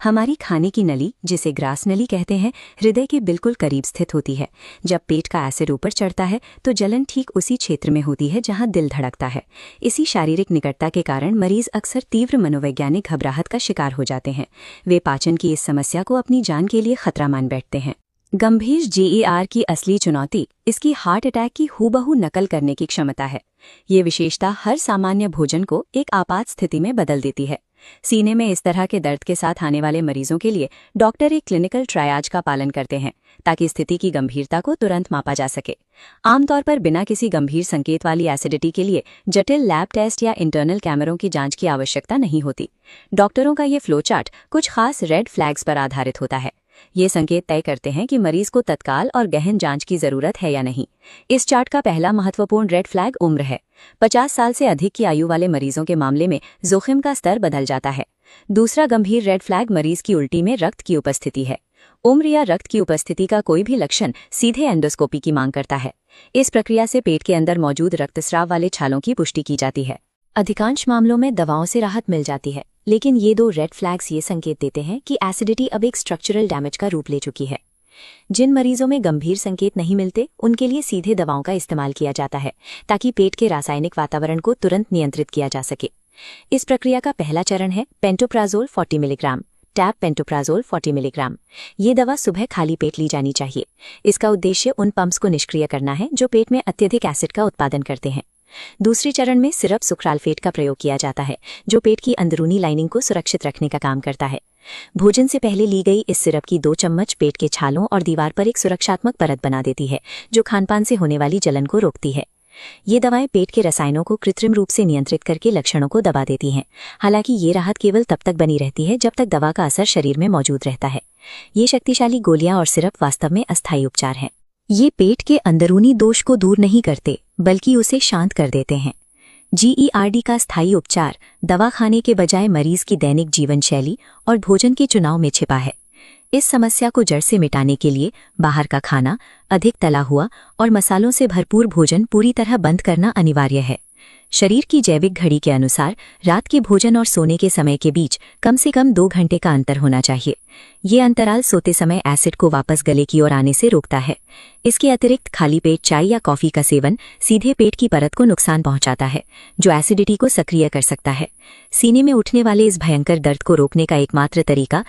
हमारी खाने की नली, जिसे ग्रास नली कहते हैं, हृदय के बिल्कुल करीब स्थित होती है। जब पेट का एसिड ऊपर चढ़ता है तो जलन ठीक उसी क्षेत्र में होती है जहां दिल धड़कता है। इसी शारीरिक निकटता के कारण मरीज अक्सर तीव्र मनोवैज्ञानिक घबराहट का शिकार हो जाते हैं। वे पाचन की इस समस्या को अपनी जान के लिए खतरा मान बैठते हैं। गंभीर GER की असली चुनौती इसकी हार्ट अटैक की हूबहू नकल करने की क्षमता है। ये विशेषता हर सामान्य भोजन को एक आपात स्थिति में बदल देती है। सीने में इस तरह के दर्द के साथ आने वाले मरीजों के लिए डॉक्टर एक क्लिनिकल ट्रायाज का पालन करते हैं ताकि स्थिति की गंभीरता को तुरंत मापा जा सके। आमतौर पर बिना किसी गंभीर संकेत वाली एसिडिटी के लिए जटिल लैब टेस्ट या इंटरनल कैमरों की जांच की आवश्यकता नहीं होती। डॉक्टरों का ये फ्लोचार्ट कुछ खास रेड फ्लैग्स पर आधारित होता है। ये संकेत तय करते हैं कि मरीज को तत्काल और गहन जांच की जरूरत है या नहीं। इस चार्ट का पहला महत्वपूर्ण रेड फ्लैग उम्र है। 50 साल से अधिक की आयु वाले मरीजों के मामले में जोखिम का स्तर बदल जाता है। दूसरा गंभीर रेड फ्लैग मरीज की उल्टी में रक्त की उपस्थिति है। उम्र या रक्त की उपस्थिति का कोई भी लक्षण सीधे एंडोस्कोपी की मांग करता है। इस प्रक्रिया से पेट के अंदर मौजूद रक्तस्राव वाले छालों की पुष्टि की जाती है। अधिकांश मामलों में दवाओं से राहत मिल जाती है, लेकिन ये दो रेड फ्लैग्स ये संकेत देते हैं कि एसिडिटी अब एक स्ट्रक्चरल डैमेज का रूप ले चुकी है। जिन मरीजों में गंभीर संकेत नहीं मिलते, उनके लिए सीधे दवाओं का इस्तेमाल किया जाता है ताकि पेट के रासायनिक वातावरण को तुरंत नियंत्रित किया जा सके। इस प्रक्रिया का पहला चरण है pantoprazole 40 milligram, tab pantoprazole 40 milligram. ये दवा सुबह खाली पेट ली जानी चाहिए। इसका उद्देश्य उन पंप्स को निष्क्रिय करना है जो पेट में अत्यधिक एसिड का उत्पादन करते हैं। दूसरे चरण में सिरप सुक्राल्फेट का प्रयोग किया जाता है, जो पेट की अंदरूनी लाइनिंग को सुरक्षित रखने का काम करता है। भोजन से पहले ली गई इस सिरप की 2 चम्मच पेट के छालों और दीवार पर एक सुरक्षात्मक परत बना देती है, जो खानपान से होने वाली जलन को रोकती है। ये दवाएं पेट के रसायनों को कृत्रिम रूप से नियंत्रित करके लक्षणों को दबा देती हैं। हालांकि ये राहत केवल तब तक बनी रहती है जब तक दवा का असर शरीर में मौजूद रहता है। ये शक्तिशाली गोलियां और सिरप वास्तव में अस्थायी उपचार हैं। ये पेट के अंदरूनी दोष को दूर नहीं करते, बल्कि उसे शांत कर देते हैं। GERD का स्थायी उपचार दवा खाने के बजाय मरीज की दैनिक जीवन शैली और भोजन के चुनाव में छिपा है। इस समस्या को जड़ से मिटाने के लिए बाहर का खाना, अधिक तला हुआ और मसालों से भरपूर भोजन पूरी तरह बंद करना अनिवार्य है। शरीर की जैविक घड़ी के अनुसार रात के भोजन और सोने के समय के बीच कम से कम 2 घंटे का अंतर होना चाहिए। ये अंतराल सोते समय एसिड को वापस गले की ओर आने से रोकता है। इसके अतिरिक्त खाली पेट चाय या कॉफी का सेवन सीधे पेट की परत को नुकसान पहुंचाता है, जो एसिडिटी को सक्रिय कर सकता है। सीने में उठने वाले इस भयंकर दर्द को रोकने का एकमात्र तरीका